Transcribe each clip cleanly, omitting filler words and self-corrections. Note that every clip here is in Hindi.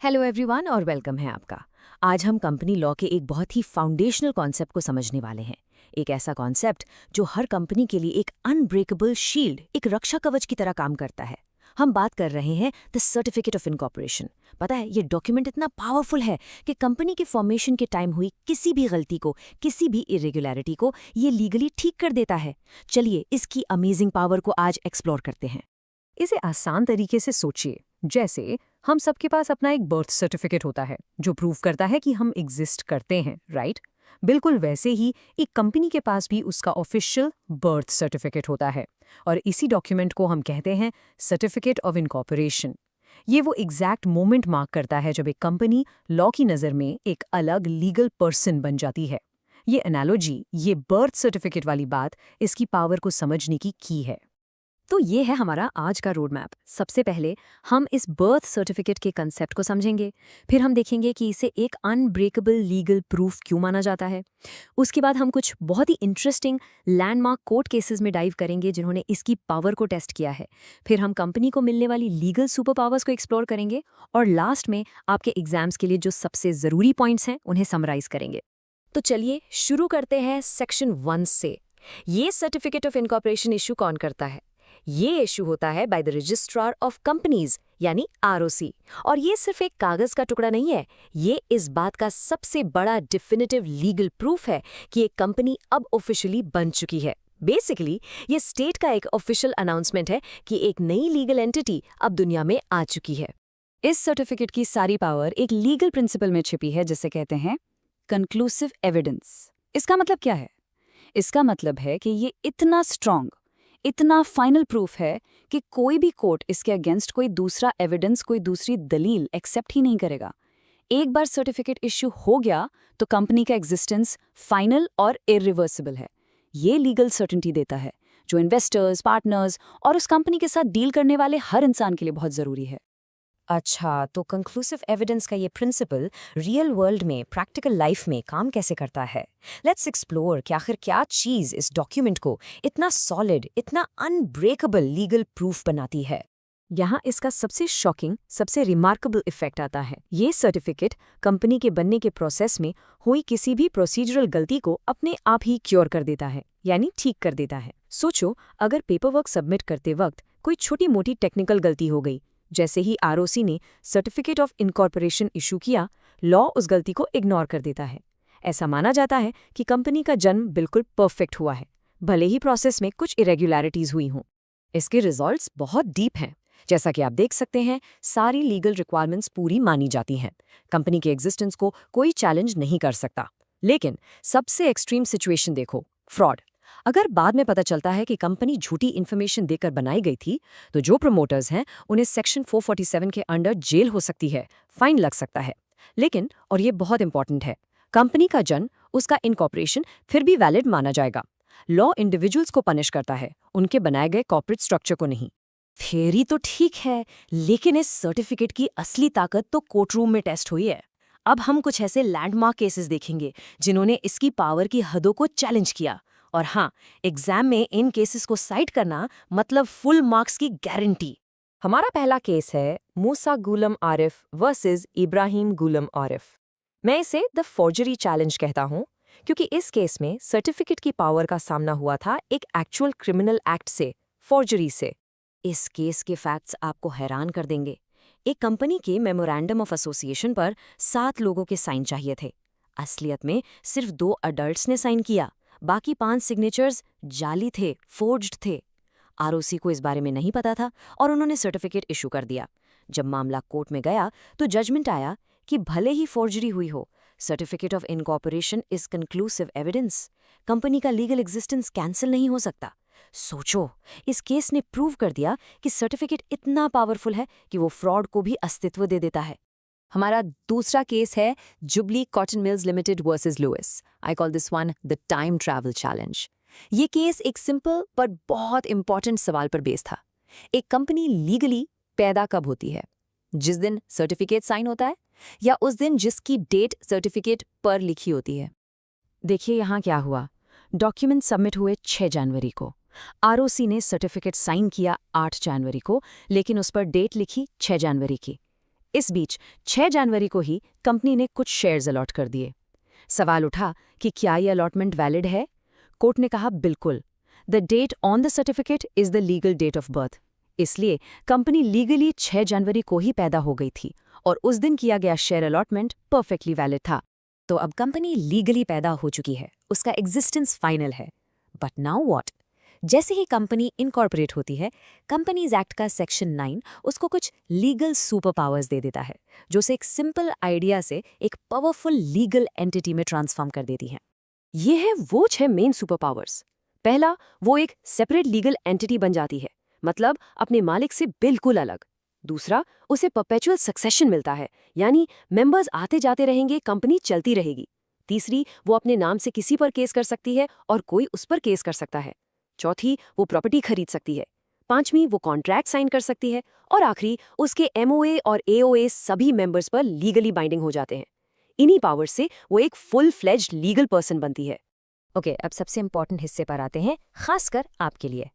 हेलो एवरीवन और वेलकम है आपका। आज हम कंपनी लॉ के एक बहुत ही फाउंडेशनल कॉन्सेप्ट को समझने वाले हैं। एक ऐसा कॉन्सेप्ट जो हर कंपनी के लिए एक अनब्रेकेबल शील्ड, एक रक्षा कवच की तरह काम करता है। हम बात कर रहे हैं द सर्टिफिकेट ऑफ इनकॉर्पोरेशन। पता है, ये डॉक्यूमेंट इतना पावरफुल है कि कंपनी के फॉर्मेशन के टाइम हुई किसी भी गलती को, किसी भी इरेगुलरिटी को ये लीगली ठीक कर देता है। चलिए इसकी अमेजिंग पावर को आज एक्सप्लोर करते हैं। इसे आसान तरीके से सोचिए, जैसे हम सबके पास अपना एक बर्थ सर्टिफिकेट होता है जो प्रूव करता है कि हम एग्जिस्ट करते हैं, राइट? बिल्कुल वैसे ही एक कंपनी के पास भी उसका ऑफिशियल बर्थ सर्टिफिकेट होता है और इसी डॉक्यूमेंट को हम कहते हैं सर्टिफिकेट ऑफ इनकॉर्पोरेशन। ये वो एग्जैक्ट मोमेंट मार्क करता है जब एक कंपनी लॉ की नज़र में एक अलग लीगल पर्सन बन जाती है। ये एनालॉजी, ये बर्थ सर्टिफिकेट वाली बात इसकी पावर को समझने की है। तो ये है हमारा आज का रोड मैप। सबसे पहले हम इस बर्थ सर्टिफिकेट के कंसेप्ट को समझेंगे, फिर हम देखेंगे कि इसे एक अनब्रेकेबल लीगल प्रूफ क्यों माना जाता है। उसके बाद हम कुछ बहुत ही इंटरेस्टिंग लैंडमार्क कोर्ट केसेस में डाइव करेंगे जिन्होंने इसकी पावर को टेस्ट किया है। फिर हम कंपनी को मिलने वाली लीगल सुपर पावर्स को एक्सप्लोर करेंगे और लास्ट में आपके एग्जाम्स के लिए जो सबसे ज़रूरी पॉइंट्स हैं उन्हें समराइज करेंगे। तो चलिए शुरू करते हैं सेक्शन 1 से। ये सर्टिफिकेट ऑफ इनकॉर्पोरेशन इशू कौन करता है? ये इशू होता है by the registrar of companies यानी आरओसी। और ये सिर्फ एक कागज का टुकड़ा नहीं है, ये इस बात का सबसे बड़ा डिफिनिटिव लीगल प्रूफ है कि एक कंपनी अब ऑफिशियली बन चुकी है। बेसिकली ये स्टेट का एक ऑफिशियल अनाउंसमेंट है कि एक नई लीगल एंटिटी अब दुनिया में आ चुकी है। इस सर्टिफिकेट की सारी पावर एक लीगल प्रिंसिपल में छिपी है जिसे कहते हैं कंक्लूसिव एविडेंस। इसका मतलब क्या है? इसका मतलब है कि ये इतना स्ट्रॉन्ग, इतना फाइनल प्रूफ है कि कोई भी कोर्ट इसके अगेंस्ट कोई दूसरा एविडेंस, कोई दूसरी दलील एक्सेप्ट ही नहीं करेगा। एक बार सर्टिफिकेट इश्यू हो गया तो कंपनी का एग्जिस्टेंस फाइनल और इरिवर्सिबल है। ये लीगल सर्टेनिटी देता है जो इन्वेस्टर्स, पार्टनर्स और उस कंपनी के साथ डील करने वाले हर इंसान के लिए बहुत ज़रूरी है। अच्छा, तो कंक्लूसिव एविडेंस का ये प्रिंसिपल रियल वर्ल्ड में, प्रैक्टिकल लाइफ में काम कैसे करता है? लेट्स एक्सप्लोर कि आखिर क्या चीज़ इस डॉक्यूमेंट को इतना सॉलिड, इतना अनब्रेकेबल लीगल प्रूफ बनाती है। यहाँ इसका सबसे शॉकिंग, सबसे रिमार्केबल इफेक्ट आता है। ये सर्टिफिकेट कंपनी के बनने के प्रोसेस में हुई किसी भी प्रोसीजरल गलती को अपने आप ही क्योर कर देता है, यानी ठीक कर देता है। सोचो, अगर पेपरवर्क सबमिट करते वक्त कोई छोटी मोटी टेक्निकल गलती हो गई, जैसे ही आरओसी ने सर्टिफिकेट ऑफ इनकॉर्पोरेशन इशू किया, लॉ उस गलती को इग्नोर कर देता है। ऐसा माना जाता है कि कंपनी का जन्म बिल्कुल परफेक्ट हुआ है, भले ही प्रोसेस में कुछ इरेगुलरिटीज हुई हों। इसके रिजल्ट्स बहुत डीप हैं। जैसा कि आप देख सकते हैं, सारी लीगल रिक्वायरमेंट्स पूरी मानी जाती हैं। कंपनी के एग्जिस्टेंस को कोई चैलेंज नहीं कर सकता। लेकिन सबसे एक्सट्रीम सिचुएशन देखो, फ्रॉड। अगर बाद में पता चलता है कि कंपनी झूठी इन्फॉर्मेशन देकर बनाई गई थी, तो जो प्रमोटर्स हैं उन्हें सेक्शन 447 के अंडर जेल हो सकती है, फाइन लग सकता है। लेकिन, और ये बहुत इंपॉर्टेंट है, कंपनी का जन्म, उसका इनकॉर्पोरेशन फिर भी वैलिड माना जाएगा। लॉ इंडिविजुअल्स को पनिश करता है, उनके बनाए गए कॉर्पोरेट स्ट्रक्चर को नहीं। थ्योरी तो ठीक है, लेकिन इस सर्टिफिकेट की असली ताकत तो कोर्टरूम में टेस्ट हुई है। अब हम कुछ ऐसे लैंडमार्क केसेस देखेंगे जिन्होंने इसकी पावर की हदों को चैलेंज किया। और हाँ, एग्जाम में इन केसेस को साइट करना मतलब फुल मार्क्स की गारंटी। हमारा पहला केस है मूसा गुलम आरिफ वर्सेस इब्राहिम गुलम आरिफ। मैं इसे द फॉर्जरी चैलेंज कहता हूँ, क्योंकि इस केस में सर्टिफिकेट की पावर का सामना हुआ था एक एक्चुअल क्रिमिनल एक्ट से, फॉर्जरी से। इस केस के फैक्ट्स आपको हैरान कर देंगे। एक कंपनी के मेमोरेंडम ऑफ एसोसिएशन पर 7 लोगों के साइन चाहिए थे। असलियत में सिर्फ 2 अडल्ट्स ने साइन किया, बाकी 5 सिग्नेचर्स जाली थे, फोर्ज्ड थे। आरओसी को इस बारे में नहीं पता था और उन्होंने सर्टिफिकेट इशू कर दिया। जब मामला कोर्ट में गया तो जजमेंट आया कि भले ही फोर्जरी हुई हो, certificate of incorporation is conclusive evidence. Company का लीगल एग्जिस्टेंस कैंसिल नहीं हो सकता। सोचो, इस केस ने प्रूव कर दिया कि सर्टिफिकेट इतना पावरफुल है कि वो फ्रॉड को भी अस्तित्व दे देता है। हमारा दूसरा केस है Jubilee Cotton Mills Limited versus Louis. I call this one the time travel challenge. ये केस एक सिंपल पर बहुत इंपॉर्टेंट सवाल पर बेस था। एक कंपनी लीगली पैदा कब होती है? जिस दिन सर्टिफिकेट साइन होता है, या उस दिन जिसकी डेट सर्टिफिकेट पर लिखी होती है? देखिए यहाँ क्या हुआ। डॉक्यूमेंट सबमिट हुए 6 जनवरी को। आरओसी ने सर्टिफिकेट साइन किया 8 जनवरी को, लेकिन उस पर डेट लिखी 6 जनवरी की। इस बीच 6 जनवरी को ही कंपनी ने कुछ शेयर्स अलॉट कर दिए। सवाल उठा कि क्या ये अलॉटमेंट वैलिड है? कोर्ट ने कहा बिल्कुल। The date on the certificate is the legal date of birth. इसलिए कंपनी लीगली 6 जनवरी को ही पैदा हो गई थी और उस दिन किया गया शेयर अलॉटमेंट परफेक्टली वैलिड था। तो अब कंपनी लीगली पैदा हो चुकी है, उसका एग्जिस्टेंस फाइनल है। But now what? जैसे ही कंपनी इनकॉर्पोरेट होती है, कंपनीज एक्ट का सेक्शन 9 उसको कुछ लीगल सुपर पावर्स दे देता है, जो उसे एक सिंपल आइडिया से एक पावरफुल लीगल एंटिटी में ट्रांसफॉर्म कर देती हैं। ये है वो 6 मेन सुपर पावर्स। पहला, वो एक सेपरेट लीगल एंटिटी बन जाती है, मतलब अपने मालिक से बिल्कुल अलग। दूसरा, उसे परपेचुअल सक्सेशन मिलता है, यानी मेंबर्स आते जाते रहेंगे, कंपनी चलती रहेगी। तीसरी, वो अपने नाम से किसी पर केस कर सकती है और कोई उस पर केस कर सकता है। चौथी, वो प्रॉपर्टी खरीद सकती है। पांचवी, वो कॉन्ट्रैक्ट साइन कर सकती है। और आखिरी, उसके एमओए और एओए सभी मेंबर्स पर लीगली बाइंडिंग हो जाते हैं। इन्हीं पावर्स से वो एक फुल फ्लेज्ड लीगल पर्सन बनती है। ओके, अब सबसे इंपॉर्टेंट हिस्से पर आते हैं, खासकर आपके लिए।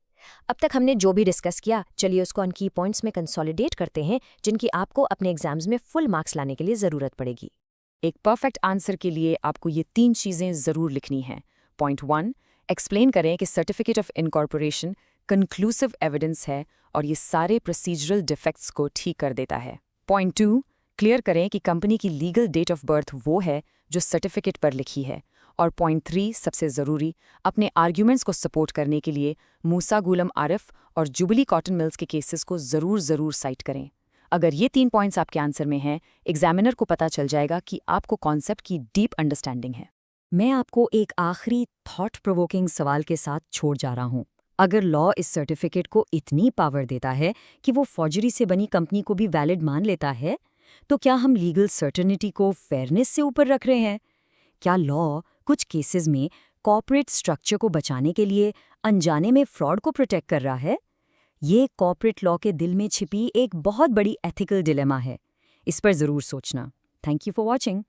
अब तक हमने जो भी डिस्कस किया, चलिए उसको ऑन की पॉइंट्स में कंसोलिडेट करते हैं, जिनकी आपको अपने एग्जाम्स में फुल मार्क्स लाने के लिए ज़रूरत पड़ेगी। एक परफेक्ट आंसर के लिए आपको ये 3 चीज़ें ज़रूर लिखनी हैं। पॉइंट 1, एक्सप्लेन करें कि certificate of incorporation conclusive evidence है और ये सारे प्रोसीजरल डिफेक्ट्स को ठीक कर देता है। पॉइंट 2, क्लियर करें कि कंपनी की लीगल डेट ऑफ बर्थ वो है जो सर्टिफिकेट पर लिखी है। और पॉइंट 3, सबसे ज़रूरी, अपने आर्ग्यूमेंट्स को सपोर्ट करने के लिए मूसा गुलम आरिफ और जुबली कॉटन मिल्स के केसेस को ज़रूर साइट करें। अगर ये 3 पॉइंट्स आपके आंसर में हैं, एग्जामिनर को पता चल जाएगा कि आपको कॉन्सेप्ट की डीप अंडरस्टैंडिंग है। मैं आपको एक आखिरी थॉट प्रोवोकिंग सवाल के साथ छोड़ जा रहा हूँ। अगर लॉ इस सर्टिफिकेट को इतनी पावर देता है कि वो फॉर्जरी से बनी कंपनी को भी वैलिड मान लेता है, तो क्या हम लीगल सर्टेनिटी को फेयरनेस से ऊपर रख रहे हैं? क्या लॉ कुछ केसेस में कॉर्पोरेट स्ट्रक्चर को बचाने के लिए अनजाने में फ्रॉड को प्रोटेक्ट कर रहा है? ये कॉर्पोरेट लॉ के दिल में छिपी एक बहुत बड़ी एथिकल डिलेमा है। इस पर ज़रूर सोचना। Thank you for watching.